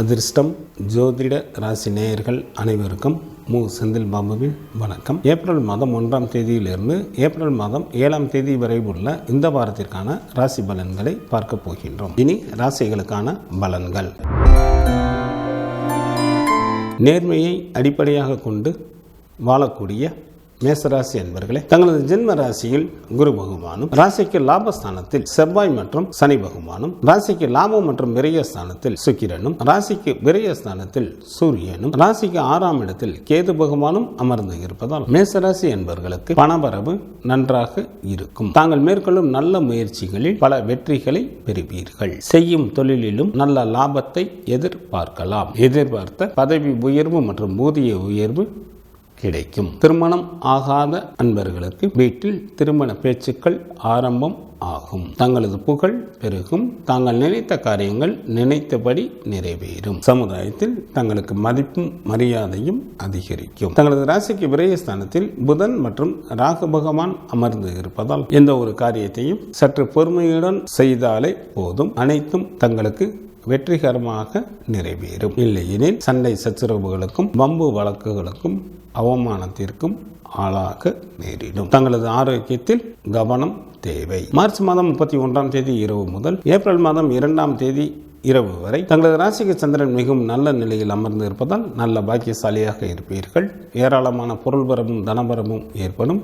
அதிர்ஷ்டம் ஜோதிட ராசி நேயர்கள் அனைவருக்கும் மு செந்தில் பாபுவின் வணக்கம். ஏப்ரல் மாதம் 1ஆம் தேதியிலிருந்து ஏப்ரல் மாதம் 7ஆம் தேதி வரை உள்ள இந்த வாரத்திற்கான ராசி பலன்களை பார்க்க போகின்றோம். இனி ராசிகளுக்கான பலன்கள். நேர்மையை அடிப்படையாக கொண்டு வாழக்கூடிய மேசராசி என்பர்களே, தங்களது ஜென்ம ராசியில் குரு பகவானும், ராசிக்கு லாபஸ்தானத்தில் செவ்வாய் மற்றும் சனி பகவானும், ராசிக்கு லாபம் மற்றும் விரயஸ்தானத்தில் சுக்கிரனும், ராசிக்கு விரயஸ்தானத்தில் சூரியனும், ராசிக்கு 6ஆம் இடத்தில் கேது பகவானும் அமர்ந்து இருப்பதால் மேசராசி என்பவர்களுக்கு பணவரவு நன்றாக இருக்கும். தாங்கள் மேற்கொள்ளும் நல்ல முயற்சிகளில் பல வெற்றிகளை பெறுவீர்கள். செய்யும் தொழிலிலும் நல்ல லாபத்தை எதிர்பார்க்கலாம். எதிர்பார்த்த பதவி உயர்வு மற்றும் ஊதிய உயர்வு கிடைக்கும். திருமணம் ஆகாத அன்பர்களுக்கு வீட்டில் திருமண பேச்சுக்கள் ஆரம்பம் ஆகும். தங்களது புகழ் பெருகும். தாங்கள் நினைத்த காரியங்கள் நினைத்தபடி நிறைவேறும். சமுதாயத்தில் தங்களுக்கு மதிப்பும் மரியாதையும் அதிகரிக்கும். தங்களது ராசிக்கு விரயஸ்தானத்தில் புதன் மற்றும் ராகு பகவான் அமர்ந்து இருப்பதால் எந்த ஒரு காரியத்தையும் சற்று பொறுமையுடன் செய்தாலே போதும், அனைத்தும் தங்களுக்கு வெற்றிகரமாக நிறைவேறும். இல்லையெனில் சண்டை சச்சரவுகளுக்கும் வம்பு வழக்குகளுக்கும் அவமானத்திற்கும் ஆளாக நேரிடும். தங்களது ஆரோக்கியத்தில் கவனம் தேவை. மார்ச் மாதம் 31ஆம் தேதி இரவு முதல் ஏப்ரல் மாதம் 2ஆம் தேதி இரவு வரை தங்களது ராசிக்கு சந்திரன் மிகவும் நல்ல நிலையில் அமர்ந்து இருப்பதால் நல்ல பாக்கியசாலியாக இருப்பீர்கள். ஏராளமான பொருள்பரமும் தனபரமும் ஏற்படும்.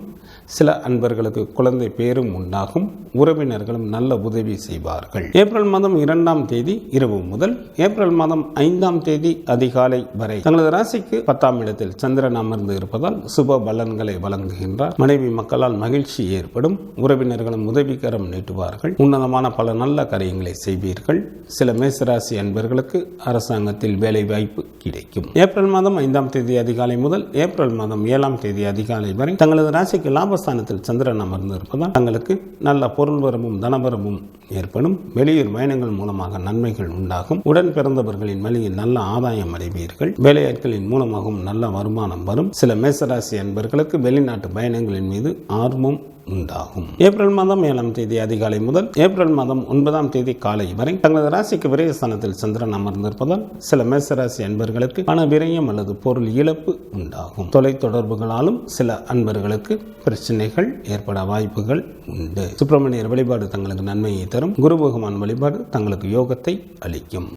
சில அன்பர்களுக்கு குழந்தை பேரும் உண்டாகும். உறவினர்களும் நல்ல உதவி செய்வார்கள். ஏப்ரல் மாதம் 2ஆம் தேதி இரவு முதல் ஏப்ரல் மாதம் 5ஆம் தேதி அதிகாலை வரை தங்களது ராசிக்கு 10ஆம் இடத்தில் சந்திரன் அமர்ந்து இருப்பதால் சுப பலன்களை வழங்குகின்றார். மனைவி மக்களால் மகிழ்ச்சி ஏற்படும். உறவினர்களும் உதவிகரம் நீட்டுவார்கள். உன்னதமான பல நல்ல காரியங்களை செய்வீர்கள். சில மேசராசி அன்பர்களுக்கு அரசாங்கத்தில் வேலை வாய்ப்பு கிடைக்கும். ஏப்ரல் மாதம் 5ஆம் தேதி அதிகாலை முதல் ஏப்ரல் மாதம் 7ஆம் தேதி அதிகாலை வரை தங்களது ராசிக்கு லாபஸ்தானத்தில் சந்திரன் அமர்ந்து இருப்பதால் தங்களுக்கு நல்ல பொருள்வரமும் தனபரமும் ஏற்படும். வெளியூர் பயணங்கள் மூலமாக நன்மைகள் உண்டாகும். உடன் பிறந்தவர்களின் வழியில் நல்ல ஆதாயம் அடைவீர்கள். வேலையாட்களின் மூலமாகவும் நல்ல வருமானம் வரும். சில மேசராசி அன்பர்களுக்கு வெளிநாட்டு பயணங்களின் மீது ஆர்வம் உண்டாகும். ஏப்ரல் மாதம் 7ஆம் தேதி அதிகாலை முதல் ஏப்ரல் மாதம் 9ஆம் தேதி காலை வரை தங்களது ராசிக்கு விரயஸ்தானத்தில் சந்திரன் அமர்ந்திருப்பதால் சில மேசராசி அன்பர்களுக்கு பண விரயம் அல்லது பொருள் இழப்பு உண்டாகும். தொலைத்தொடர்புகளாலும் சில அன்பர்களுக்கு பிரச்சனைகள் ஏற்பட வாய்ப்புகள் உண்டு. சுப்பிரமணியர் வழிபாடு தங்களுக்கு நன்மையை தரும். குரு பகவான் வழிபாடு தங்களுக்கு யோகத்தை அளிக்கும்.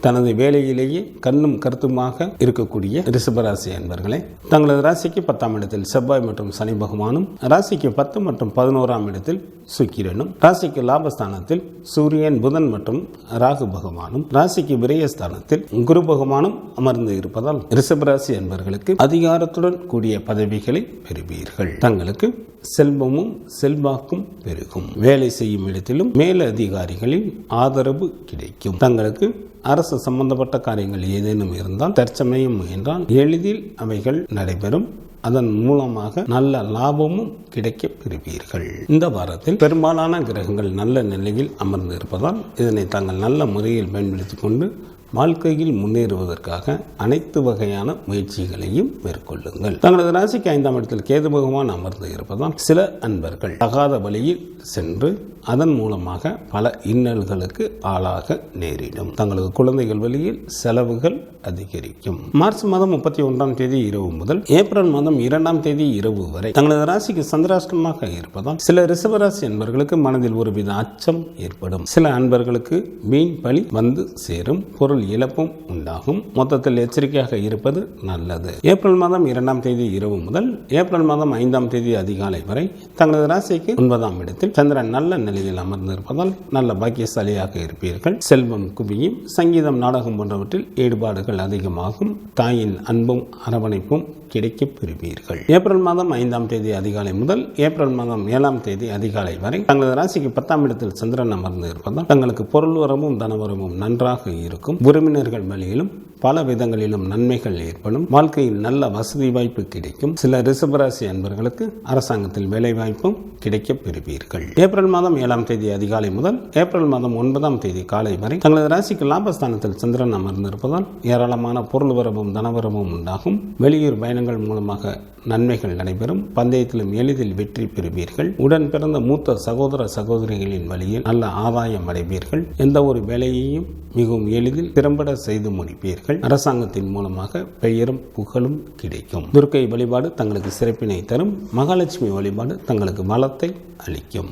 தனது வேலையிலேயே கண்ணும் கருத்துமாக இருக்கக்கூடிய ரிஷபராசி அன்பர்களே, தங்களது ராசிக்கு 10ஆம் இடத்தில் செவ்வாய் மற்றும் சனி பகவானும், ராசிக்கு 10 மற்றும் 11ஆம் இடத்தில் சுக்கிரனும், ராசிக்கு லாபஸ்தானத்தில் சூரியன் புதன் மற்றும் ராகு பகவானும், ராசிக்கு விரயஸ்தானத்தில் குரு பகவானும் அமர்ந்து இருப்பதால் ரிஷபராசி அன்பர்களுக்கு அதிகாரத்துடன் கூடிய பதவிகளை பெறுவீர்கள். தங்களுக்கு செல்வமும் செல்வாக்கும் பெருகும். வேலை செய்யும் இடத்திலும் மேல் அதிகாரிகளின் ஆதரவு கிடைக்கும். தங்களுக்கு அரசு சம்பந்தப்பட்ட காரியங்கள் ஏதேனும் இருந்தால் தற்சமயம் முயன்றால் எளிதில் அவைகள் நடைபெறும். அதன் மூலமாக நல்ல லாபமும் கிடைக்க பெறுவீர்கள். இந்த வாரத்தில் பெரும்பாலான கிரகங்கள் நல்ல நிலையில் அமர்ந்து இருப்பதால் இதனை தாங்கள் நல்ல முறையில் பயன்படுத்திக் கொண்டு வாழ்க்கையில் முன்னேறுவதற்காக அனைத்து வகையான முயற்சிகளையும் மேற்கொள்ளுங்கள். தங்களது ராசிக்கு 5ஆம் இடத்தில் கேது பகவான் அமர்ந்து இருப்பதால் சில அன்பர்கள் தகாத வழியில் சென்று அதன் மூலமாக பல இன்னல்களுக்கு ஆளாக நேரிடும். தங்களது குழந்தைகள் வழியில் செலவுகள் அதிகரிக்கும். மார்ச் மாதம் 31ஆம் தேதி இரவு முதல் ஏப்ரல் மாதம் 2ஆம் தேதி இரவு வரை தங்களது ராசிக்கு சந்திராஷ்டமாக இருப்பதால் சில ரிஷபராசி அன்பர்களுக்கு மனதில் ஒருவித அச்சம் ஏற்படும். சில அன்பர்களுக்கு வீண் பழி வந்து சேரும். பொருள் இழப்பும் உண்டாகும். மொத்தத்தில் எச்சரிக்கையாக இருப்பது நல்லது. ஏப்ரல் மாதம் 2ஆம் தேதி இரவு முதல் ஏப்ரல் மாதம் 5ஆம் தேதி அதிகாலை வரை தங்களது ராசிக்கு 9ஆம் இடத்தில் சந்திரன் நல்ல நிலையில் அமர்ந்திருப்பதால் நல்ல பாக்கியசாலியாக இருப்பீர்கள். செல்வம் குவியும். சங்கீதம், நாடகம் போன்றவற்றில் ஈடுபாடுகள் அதிகமாகும். தாயின் அன்பும் அரவணைப்பும் கிடைக்கப் பெறுவீர்கள். ஏப்ரல் மாதம் 5ஆம் தேதி அதிகாலை முதல் ஏப்ரல் மாதம் 7ஆம் தேதி அதிகாலை வரை தங்களது ராசிக்கு 10ஆம் இடத்தில் சந்திரன் அமர்ந்து இருப்பதால் தங்களுக்கு பொருள் வரமும் தனவரமும் நன்றாக இருக்கும். உறவினர்கள் வழியிலும் பல விதங்களிலும் நன்மைகள் ஏற்படும். வாழ்க்கையில் நல்ல வசதி வாய்ப்பு கிடைக்கும். சில ரிஷபராசி அன்பர்களுக்கு அரசாங்கத்தில் வேலை வாய்ப்பும் கிடைக்க பெறுவீர்கள். ஏப்ரல் மாதம் 7ஆம் தேதி அதிகாலை முதல் ஏப்ரல் மாதம் 9ஆம் தேதி காலை வரை தங்களது ராசிக்கு லாபஸ்தானத்தில் சந்திரன் அமர்ந்திருப்பதால் ஏராளமான பொருள் வரவும் தனவரவும் உண்டாகும். வெளியூர் பயணங்கள் மூலமாக நன்மைகள் நடைபெறும். பந்தயத்திலும் எளிதில் வெற்றி பெறுவீர்கள். உடன் பிறந்த மூத்த சகோதர சகோதரிகளின் வழியில் நல்ல ஆதாயம் அடைவீர்கள். எந்த ஒரு வேலையையும் மிகவும் எளிதில் திறம்பட செய்து முடிப்பீர்கள். அரசாங்கத்தின் மூலமாக பெயரும் புகழும் கிடைக்கும். துர்க்கை வழிபாடு தங்களுக்கு சிறப்பினை தரும். மகாலட்சுமி வழிபாடு தங்களுக்கு வளத்தை அளிக்கும்.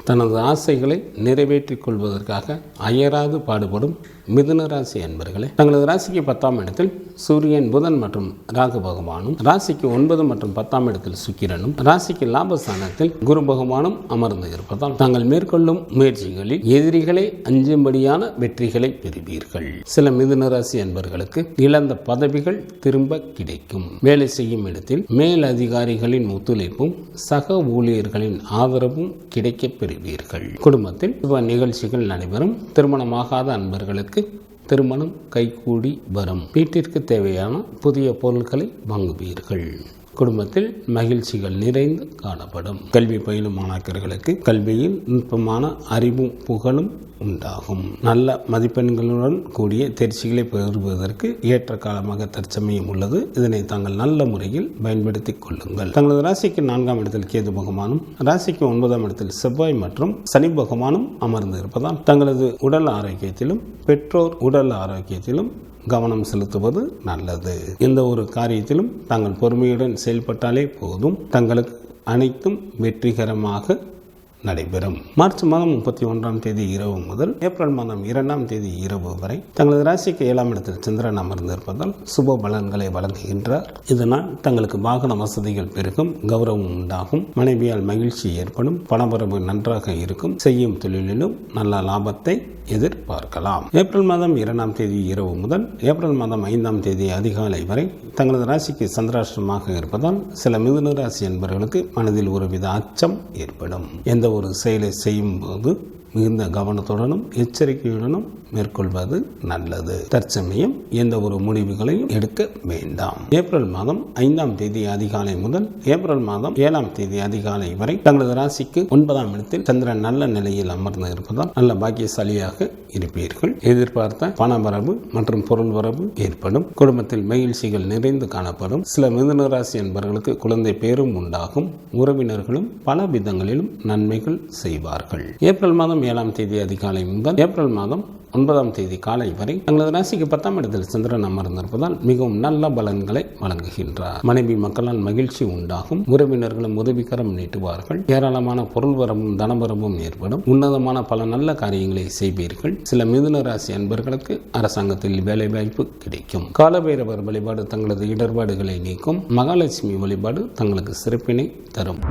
தனது ஆசைகளை நிறைவேற்றிக் கொள்வதற்காக அயராது பாடுபடும் மிதுன ராசி அன்பர்களே, தங்களது ராசிக்கு 10ஆம் இடத்தில் சூரியன், புதன் மற்றும் ராகு பகவானும், ராசிக்கு 9 மற்றும் 10ஆம் இடத்தில் சுக்கிரனும், ராசிக்கு லாபஸ்தானத்தில் குரு பகவானும் அமர்ந்து இருப்பதால் தாங்கள் மேற்கொள்ளும் முயற்சிகளில் எதிரிகளை அஞ்சும்படியான வெற்றிகளை பெறுவீர்கள். சில மிதுன ராசி அன்பர்களுக்கு இழந்த பதவிகள் திரும்ப கிடைக்கும். வேலை செய்யும் இடத்தில் மேல் அதிகாரிகளின் ஒத்துழைப்பும் சக ஊழியர்களின் ஆதரவும் கிடைக்க பெறுவீர்கள். குடும்பத்தில் சுப நிகழ்ச்சிகள் நடைபெறும். திருமணமாகாத அன்பர்களுக்கு திருமணம் கைகூடி வரும். வீட்டிற்கு தேவையான புதிய பொருட்களை வாங்குவீர்கள். குடும்பத்தில் மகிழ்ச்சிகள் நிறைந்து காணப்படும். கல்வி பயிலும் மாணாக்கர்களுக்கு கல்வியில் நுட்பமான அறிவும் புகழும் உண்டாகும். நல்ல மதிப்பெண்களுடன் கூடிய தேர்ச்சிகளை பெறுவதற்கு ஏற்ற காலமாக தற்சமயம் உள்ளது. இதனை தாங்கள் நல்ல முறையில் பயன்படுத்திக் கொள்ளுங்கள். தங்களது ராசிக்கு 4ஆம் இடத்தில் கேது பகவானும், ராசிக்கு 9ஆம் இடத்தில் செவ்வாய் மற்றும் சனி பகவானும் அமர்ந்து இருப்பதால் தங்களது உடல் ஆரோக்கியத்திலும் பெற்றோர் உடல் ஆரோக்கியத்திலும் கவனம் செலுத்துவது நல்லது. எந்த ஒரு காரியத்திலும் தாங்கள் பொறுமையுடன் செயல்பட்டாலே போதும். தங்களுக்கு அனைத்தும் வெற்றிகரமாக நடைபெறும். மார்ச் மாதம் 31ஆம் தேதி இரவு முதல் ஏப்ரல் மாதம் 2ஆம் தேதி இரவு வரை தங்களது ராசிக்கு 7ஆம் இடத்தில் சந்திரன் அமர்ந்திருப்பதால் சுப பலன்களை வழங்குகின்றார். இதனால் தங்களுக்கு வாகன வசதிகள் பெருகும், கௌரவம் உண்டாகும், மனைவியால் மகிழ்ச்சி ஏற்படும், பணவரவு நன்றாக இருக்கும், செய்யும் தொழிலிலும் நல்ல லாபத்தை எதிர்பார்க்கலாம். ஏப்ரல் மாதம் 2ஆம் தேதி இரவு முதல் ஏப்ரல் மாதம் 5ஆம் தேதி அதிகாலை வரை தங்களது ராசிக்கு சந்திராஷ்டமாக இருப்பதால் சில மிதுன ராசி என்பவர்களுக்கு மனதில் ஒருவித அச்சம் ஏற்படும். எந்த ஒரு செயலை செய்யும் போது மிகுந்த கவனத்துடனும் எச்சரிக்கையுடனும் மேற்கொள்வது நல்லது. தற்சமயம் எந்த ஒரு முடிவுகளையும் எடுக்க வேண்டாம். ஏப்ரல் மாதம் 5ஆம் தேதி அதிகாலை முதல் ஏப்ரல் மாதம் 7ஆம் தேதி அதிகாலை வரை தங்களது ராசிக்கு 9ஆம் இடத்தில் சந்திரன் நல்ல நிலையில் அமர்ந்து இருப்பதால் நல்ல பாக்கியசாலியாக இருப்பீர்கள். எதிர்பார்த்த பண வரவு மற்றும் பொருள் வரவு ஏற்படும். குடும்பத்தில் மகிழ்ச்சிகள் நிறைந்து காணப்படும். சில மிதுன ராசி என்பவர்களுக்கு குழந்தை பேரும் உண்டாகும். உறவினர்களும் பல விதங்களிலும் நன்மைகள் செய்வார்கள். ஏப்ரல் மாதம் 7ஆம் தேதி அதிகாலை முதல் ஏப்ரல் மாதம் 9ஆம் தேதி காலை வரை தங்களது ராசிக்கு 10ஆம் இடத்தில் சந்திரன் அமர்ந்திருப்பதால் மிகவும் நல்ல பலன்களை வழங்குகின்றார். மனைவி மக்களால் மகிழ்ச்சி உண்டாகும். உறவினர்களும் உதவிக்கரம் நீட்டுவார்கள். ஏராளமான பொருள் வரவும் தனவரவும் ஏற்படும். உன்னதமான பல நல்ல காரியங்களை செய்வீர்கள். சில மிதுன ராசி அன்பர்களுக்கு அரசாங்கத்தில் வேலை வாய்ப்பு கிடைக்கும். காலபைரவர் வழிபாடு தங்களது இடர்பாடுகளை நீக்கும். மகாலட்சுமி வழிபாடு தங்களுக்கு சிறப்பினை தரும்.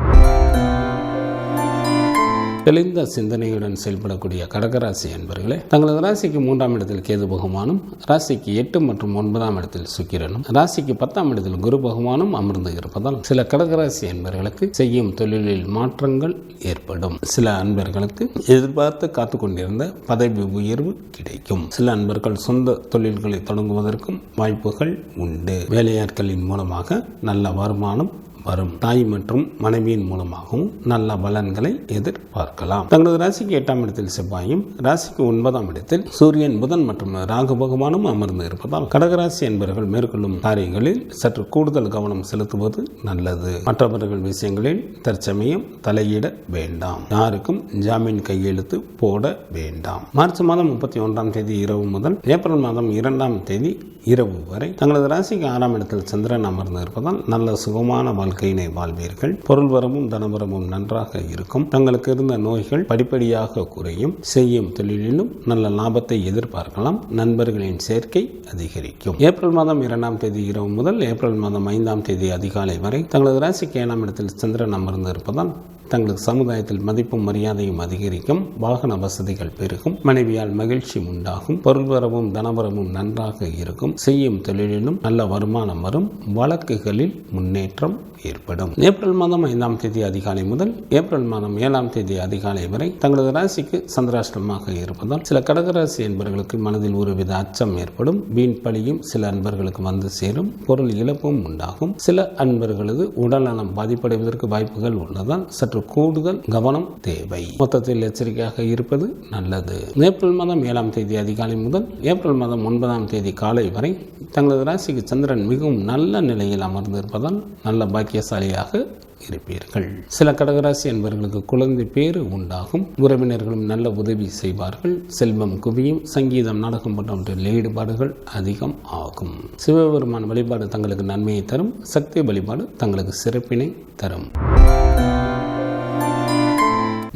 தெளிந்த சிந்தனையுடன் செயல்படக்கூடிய கடகராசி என்பவர்களே, தங்களது ராசிக்கு 3ஆம் இடத்தில் கேது பகவானும், ராசிக்கு 8 மற்றும் 9ஆம் இடத்தில் சுக்கிரனும், ராசிக்கு 10ஆம் இடத்தில் குரு பகவானும் அமர்ந்து இருப்பதால் சில கடகராசி என்பவர்களுக்கு செய்யும் தொழிலில் மாற்றங்கள் ஏற்படும். சில அன்பர்களுக்கு எதிர்பார்த்து காத்து கொண்டிருந்த பதவி உயர்வு கிடைக்கும். சில அன்பர்கள் சொந்த தொழில்களை தொடங்குவதற்கும் வாய்ப்புகள் உண்டு. வேலையாட்களின் மூலமாக நல்ல வருமானம் வரும். தாய் மற்றும் மனைவியின் மூலமாகவும் நல்ல பலன்களை எதிர்பார்க்கலாம். தங்களது ராசிக்கு 8ஆம் இடத்தில் செவ்வாயும், ராசிக்கு 9ஆம் இடத்தில் சூரியன், புதன் மற்றும் ராகு பகவானும் அமர்ந்து இருப்பதால் கடகராசி என்பவர்கள் மேற்கொள்ளும் காரியங்களில் சற்று கூடுதல் கவனம் செலுத்துவது நல்லது. மற்றவர்கள் விஷயங்களில் தற்சமயம் தலையிட வேண்டாம். யாருக்கும் ஜாமீன் கையெழுத்து போட வேண்டாம். மார்ச் மாதம் 31ஆம் தேதி இரவு முதல் ஏப்ரல் மாதம் 2ஆம் தேதி இரவு வரை தங்களது ராசிக்கு 6ஆம் இடத்தில் சந்திரன் அமர்ந்து இருப்பதால் நல்ல சுகமான வாழ்க்கையினை வாழ்வீர்கள். பொருள் வரவும் தனவரவும் நன்றாக இருக்கும். தங்களுக்கு இருந்த நோய்கள் படிப்படியாக குறையும். செய்யும் தொழிலிலும் நல்ல லாபத்தை எதிர்பார்க்கலாம். நண்பர்களின் சேர்க்கை அதிகரிக்கும். ஏப்ரல் மாதம் 2ஆம் தேதி இரவு முதல் ஏப்ரல் மாதம் 5ஆம் தேதி அதிகாலை வரை தங்களது ராசிக்கு 7ஆம் இடத்தில் சந்திரன் அமர்ந்து இருப்பதால் தங்களுக்கு சமுதாயத்தில் மதிப்பும் மரியாதையும் அதிகரிக்கும். வாகன வசதிகள் பெருகும். மனைவியால் மகிழ்ச்சி உண்டாகும். பொருள் வரவும் தனவரவும் நன்றாக இருக்கும். செய்யும் தொழிலிலும் நல்ல வருமானம் வரும். வழக்குகளில் முன்னேற்றம் ஏற்படும். ஏப்ரல் மாதம் 5ஆம் தேதி அதிகாலை முதல் ஏப்ரல் மாதம் 7ஆம் தேதி அதிகாலை வரை தங்களது ராசிக்கு சந்திராஷ்டமமாக இருப்பதால் சில கடகராசி என்பவர்களுக்கு மனதில் ஒருவித அச்சம் ஏற்படும். வீண் பழியும் சில அன்பர்களுக்கு வந்து சேரும். பொருள் இழப்பும் உண்டாகும். சில அன்பர்களது உடல்நலம் பாதிப்படைவதற்கு வாய்ப்புகள் உள்ளதால் சற்று கூடுதல் கவனம் தேவை. மொத்தத்தில் எச்சரிக்கையாக இருப்பது நல்லது. ஏப்ரல் மாதம் 7ஆம் தேதி அதிகாலை முதல் ஏப்ரல் மாதம் 9ஆம் தேதி காலை வரை தங்களது ராசிக்கு சந்திரன் மிகவும் நல்ல நிலையில் அமர்ந்திருப்பதால் நல்ல பாக்கியசாலியாக இருப்பீர்கள். சில கடகராசி என்பவர்களுக்கு குழந்தை பேறு உண்டாகும். உறவினர்களும் நல்ல உதவி செய்வார்கள். செல்வம் குவியும். சங்கீதம், நாடகம் போன்றவற்றில் ஈடுபாடுகள் அதிகம் ஆகும். சிவபெருமான் வழிபாடு தங்களுக்கு நன்மையை தரும். சக்தி வழிபாடு தங்களுக்கு சிறப்பினை தரும்.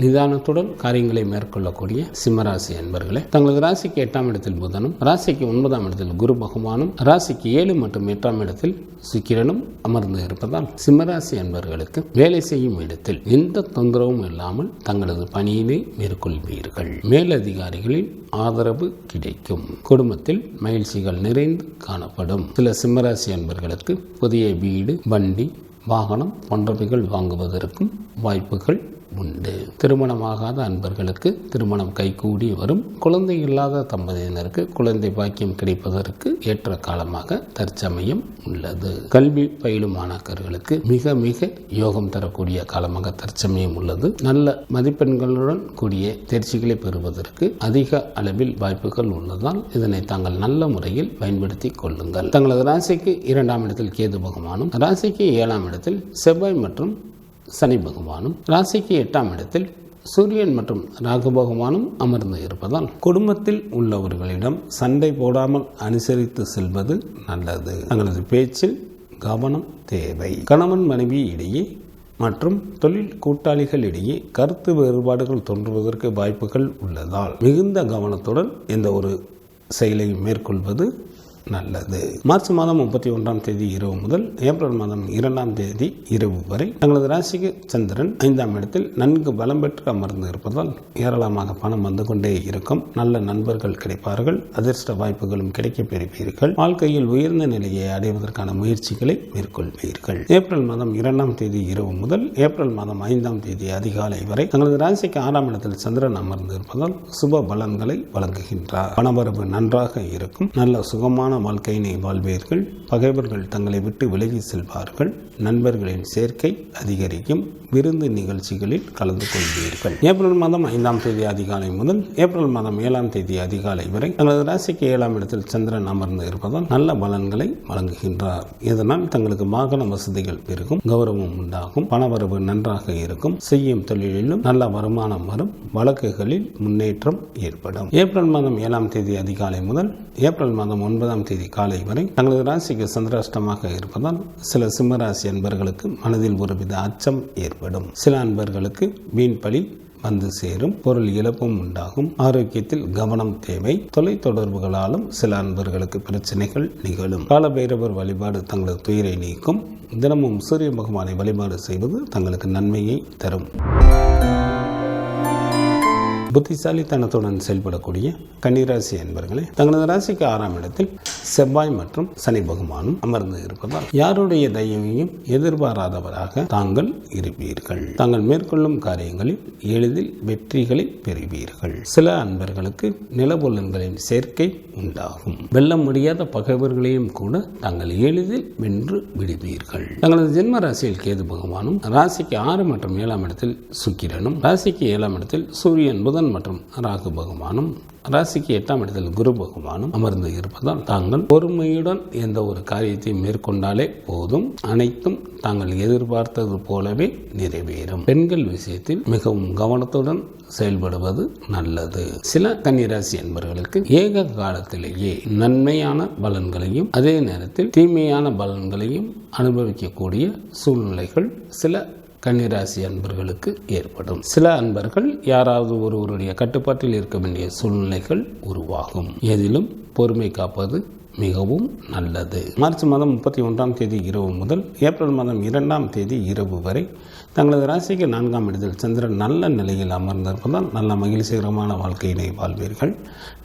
நிதானத்துடன் காரியங்களை மேற்கொள்ளக்கூடிய சிம்மராசி என்பர்களே, தங்களது ராசிக்கு 8ஆம் இடத்தில் புதனும், ராசிக்கு 9ஆம் இடத்தில் குரு பகவானும், ராசிக்கு 7 மற்றும் 8ஆம் இடத்தில் சுக்கிரனும் அமர்ந்து இருப்பதால் சிம்மராசி என்பவர்களுக்கு வேலை செய்யும் இடத்தில் எந்த தொந்தரவும் இல்லாமல் தங்களது பணியினை மேற்கொள்வீர்கள். மேலதிகாரிகளின் ஆதரவு கிடைக்கும். குடும்பத்தில் மகிழ்ச்சிகள் நிறைந்து காணப்படும். சில சிம்மராசி என்பவர்களுக்கு புதிய வீடு, வண்டி, வாகனம் போன்றவைகள் வாங்குவதற்கும் வாய்ப்புகள் உண்டு. திருமணமாகாத அன்பர்களுக்கு திருமணம் கைகூடி வரும். குழந்தை இல்லாத தம்பதியினருக்கு குழந்தை பாக்கியம் கிடைப்பதற்கு ஏற்ற காலமாக தற்சமயம் உள்ளது. கல்வி பயிலும் மாணாக்கர்களுக்கு மிக மிக யோகம் தரக்கூடிய காலமாக தற்சமயம் உள்ளது. நல்ல மதிப்பெண்களுடன் கூடிய தேர்ச்சிகளை பெறுவதற்கு அதிக அளவில் வாய்ப்புகள் உள்ளதால் இதனை தாங்கள் நல்ல முறையில் பயன்படுத்தி கொள்ளுங்கள். தங்களது ராசிக்கு 2ஆம் இடத்தில் கேது பகவானும், ராசிக்கு 7ஆம் இடத்தில் செவ்வாய் மற்றும் சனி பகவானும், ராசிக்கு 8ஆம் இடத்தில் சூரியன் மற்றும் ராகு பகவானும் அமர்ந்து இருப்பதால் குடும்பத்தில் உள்ளவர்களிடம் சண்டை போடாமல் அனுசரித்து செல்வது நல்லது. தங்களது பேச்சில் கவனம் தேவை. கணவன் மனைவி இடையே மற்றும் தொழில் கூட்டாளிகளிடையே கருத்து வேறுபாடுகள் தோன்றுவதற்கு வாய்ப்புகள் உள்ளதால் மிகுந்த கவனத்துடன் எந்த ஒரு செயலை மேற்கொள்வது நல்லது. மார்ச் மாதம் 31ஆம் தேதி இரவு முதல் ஏப்ரல் மாதம் 2ஆம் தேதி இரவு வரை தங்களது ராசிக்கு சந்திரன் 5ஆம் இடத்தில் நன்கு பலம் பெற்று அமர்ந்து இருப்பதால் ஏராளமாக பணம் வந்து கொண்டே இருக்கும். நல்ல நண்பர்கள் கிடைப்பார்கள். அதிர்ஷ்ட வாய்ப்புகளும் கிடைக்கப் பெறுவீர்கள். வாழ்க்கையில் உயர்ந்த நிலையை அடைவதற்கான முயற்சிகளை மேற்கொள்வீர்கள். ஏப்ரல் மாதம் 2ஆம் தேதி இரவு முதல் ஏப்ரல் மாதம் 5ஆம் தேதி அதிகாலை வரை தங்களது ராசிக்கு 6ஆம் இடத்தில் சந்திரன் அமர்ந்து இருப்பதால் சுப பலன்களை வழங்குகின்றார். பணவரவு நன்றாக இருக்கும். நல்ல சுகமான வாழ்க்கையினை வாழ்வீர்கள். பகைவர்கள் தங்களை விட்டு விலகி செல்வார்கள். நண்பர்களின் சேர்க்கை அதிகரிக்கும். விருந்து நிகழ்ச்சிகளில் கலந்து கொள்வீர்கள். ஏப்ரல் மாதம் 5ஆம் தேதி அதிகாலை முதல் ஏப்ரல் மாதம் 7ஆம் தேதி அதிகாலை வரை தங்களது ராசிக்கு 7ஆம் இடத்தில் சந்திரன் அமர்ந்து இருப்பதால் நல்ல பலன்களை வழங்குகின்றார். இதனால் தங்களுக்கு வாகன வசதிகள் பெருகும். கௌரவம் உண்டாகும். பணவரவு நன்றாக இருக்கும். செய்யும் தொழிலிலும் நல்ல வருமானம் வரும். வழக்குகளில் முன்னேற்றம் ஏற்படும். ஏப்ரல் மாதம் 7ஆம் தேதி அதிகாலை முதல் ஏப்ரல் மாதம் 9ஆம் தேதி காலை வரை தங்களது ராசிக்கு சந்திராஷ்டமாக இருப்பதால் சில சிம்மராசி அன்பர்களுக்கு மனதில் ஒருவித அச்சம் ஏற்படும். சில அன்பர்களுக்கு வீண் பழி வந்து சேரும். பொருள் இழப்பும் உண்டாகும். ஆரோக்கியத்தில் கவனம் தேவை. தொலை தொடர்புகளாலும் சில அன்பர்களுக்கு பிரச்சனைகள் நிகழும். காலபைரவர் வழிபாடு தங்களது துயரை நீக்கும். தினமும் சூரிய பகவானை வழிபாடு செய்வது தங்களுக்கு நன்மையை தரும். புத்திசாலித்தனத்துடன் செயல்படக்கூடிய கன்னிராசி என்பர்களே, தங்களது ராசிக்கு 6ஆம் இடத்தில் செவ்வாய் மற்றும் சனி பகவானும் அமர்ந்து இருப்பதால் யாருடைய தயவையும் எதிர்பாராதவராக தாங்கள் இருப்பீர்கள். தாங்கள் மேற்கொள்ளும் காரியங்களில் எளிதில் வெற்றிகளை பெறுவீர்கள். சில அன்பர்களுக்கு நிலபுலன்களின் சேர்க்கை உண்டாகும். வெல்ல முடியாத பகைவர்களையும் கூட தாங்கள் எளிதில் வென்று விடுவீர்கள். தங்களது ஜென்ம ராசியில் கேது பகவானும், ராசிக்கு 6 மற்றும் 7ஆம் இடத்தில் சுக்கிரனும், ராசிக்கு 7ஆம் இடத்தில் சூரியன், புதன் மற்றும் ராகு பகவானும், ராசிக்கு 8ஆம் இடத்தில் குரு பகவானும் அமர்ந்து இருப்பதால் தாங்கள் பொறுமையுடன் எந்த ஒரு காரியத்தை மேற்கொண்டாலே போதும். அனைத்தும் தாங்கள் எதிர்பார்த்தது போலவே நிறைவேறும். பெண்கள் விஷயத்தில் மிகவும் கவனத்துடன் செயல்படுவது நல்லது. சில கன்னிராசி என்பவர்களுக்கு ஏக காலத்திலேயே நன்மையான பலன்களையும் அதே நேரத்தில் தீமையான பலன்களையும் அனுபவிக்கக்கூடிய சூழ்நிலைகள் சில கன்னிராசி அன்பர்களுக்கு ஏற்படும். சில அன்பர்கள் யாராவது ஒருவருடைய கட்டுப்பாட்டில் இருக்க வேண்டிய சூழ்நிலைகள் உருவாகும். எதிலும் பொறுமை காப்பது மிகவும் நல்லது. மார்ச் மாதம் 31ஆம் தேதி இரவு முதல் ஏப்ரல் மாதம் 2ஆம் தேதி இரவு வரை தங்களது ராசிக்கு 4ஆம் இடத்தில் சந்திரன் நல்ல நிலையில் அமர்ந்திருப்பதால் நல்ல மகிழ்ச்சிகரமான வாழ்க்கையினை வாழ்வீர்கள்.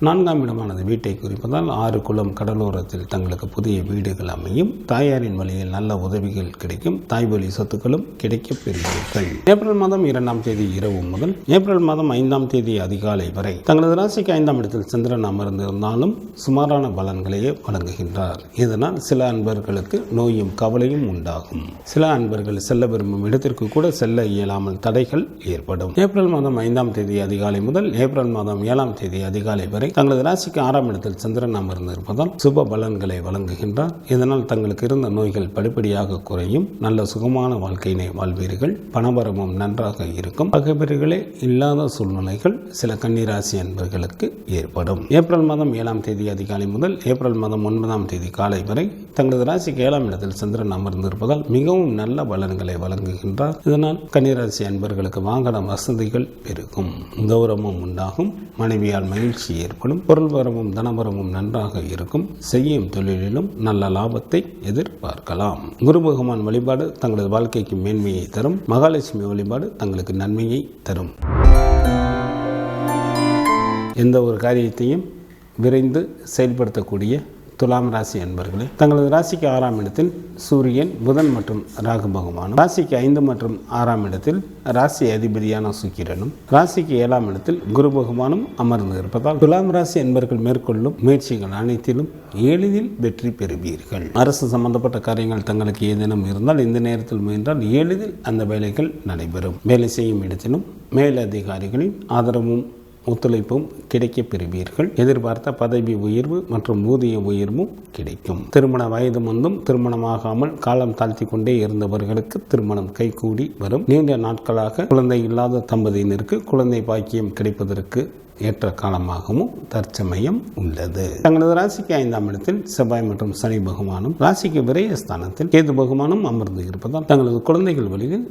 4ஆம் இடமானது வீட்டை குறிப்பதால் 6 குளம் கடலோரத்தில் தங்களுக்கு புதிய வீடுகள் அமையும். தாயாரின் வழியில் நல்ல உதவிகள் கிடைக்கும். தாய்வழி சொத்துக்களும் கிடைக்கப் பெறுவீர்கள். ஏப்ரல் மாதம் 2ஆம் தேதி இரவு முதல் ஏப்ரல் மாதம் 5ஆம் தேதி அதிகாலை வரை தங்களது ராசிக்கு 5ஆம் இடத்தில் சந்திரன் அமர்ந்திருந்தாலும் சுமாரான பலன்களையே வழங்குகின்றார். இதனால் சில அன்பர்களுக்கு நோயும் கவலையும் உண்டாகும். சில அன்பர்கள் செல்ல விரும்பும் இடத்திற்கு கூட செல்ல இயலாமல் தடைகள் ஏற்படும். ஏப்ரல் மாதம் 5ஆம் தேதி அதிகாலை முதல் ஏப்ரல் மாதம் 7ஆம் தேதி அதிகாலை வரை தங்களது ராசிக்கு 6ஆம் இடத்தில் சந்திரன் அமர்ந்திருப்பதால் சுப பலன்களை வழங்குகின்றார். இதனால் தங்களுக்கு இருந்த நோய்கள் படிப்படியாக குறையும். நல்ல சுகமான வாழ்க்கையினை வாழ்வீர்கள். பணவரமும் நன்றாக இருக்கும். பகைவர்களே இல்லாத சூழ்நிலைகள் சில கன்னிராசி அன்பர்களுக்கு ஏற்படும். ஏப்ரல் மாதம் 7ஆம் தேதி அதிகாலை முதல் ஏப்ரல் மாதம் 9ஆம் தேதி காலை வரை தங்களது ராசிக்கு 7ஆம் இடத்தில் சந்திரன் அமர்ந்திருப்பதால் மிகவும் நல்ல பலன்களை வழங்குகின்றார். இதனால் கன்னிராசி அன்பர்களுக்கு வாகன வசதிகள் பெருகும். கௌரவமும் உண்டாகும். மனைவியால் மகிழ்ச்சி ஏற்படும். பொருள் வரமும் தனவரமும் நன்றாக இருக்கும். செய்யும் தொழிலிலும் நல்ல லாபத்தை எதிர்பார்க்கலாம். குரு பகவான் வழிபாடு தங்களது வாழ்க்கைக்கு மேன்மையை தரும். மகாலட்சுமி வழிபாடு தங்களுக்கு நன்மையை தரும். எந்த ஒரு காரியத்தையும் விரைந்து செயல்படுத்தக்கூடிய துலாம் ராசி அன்பர்களே, தங்களது ராசிக்கு 6ஆம் இடத்தில் சூரியன், புதன் மற்றும் ராகு பகவானும், ராசிக்கு 5 மற்றும் 6ஆம் இடத்தில் ராசி அதிபதியான சுக்கிரனும், ராசிக்கு 7ஆம் இடத்தில் குரு பகவானும் அமர்ந்து இருப்பதால் துலாம் ராசி அன்பர்கள் மேற்கொள்ளும் முயற்சிகள் அனைத்திலும் எளிதில் வெற்றி பெறுவீர்கள். அரசு சம்பந்தப்பட்ட காரியங்கள் தங்களுக்கு ஏதேனும் இருந்தால் இந்த நேரத்தில் முயன்றால் எளிதில் அந்த வேலைகள் நடைபெறும். வேலை செய்யும் இடத்திலும் மேலதிகாரிகளின் ஆதரவும் ஒத்துழைப்பும் கிடைக்கப் பெறுவீர்கள். எதிர்பார்த்த பதவி உயர்வு மற்றும் ஊதிய உயர்வும் கிடைக்கும். திருமண வயது வந்தும் திருமணமாகாமல் காலம் தாழ்த்தி கொண்டே இருந்தவர்களுக்கு திருமணம் கைகூடி வரும். நீண்ட நாட்களாக குழந்தை இல்லாத தம்பதியினருக்கு குழந்தை பாக்கியம் கிடைப்பதற்கு ஏற்ற காலமாகவும் தற்சமயம் உள்ளது. தங்களது ராசிக்கு 5ஆம் இடத்தில் செவ்வாய் மற்றும் சனி பகவானும், ராசிக்கு விரயஸ்தானத்தில் கேது பகவானும் அமர்ந்து இருப்பதால் தங்களது குழந்தைகள் வழியில்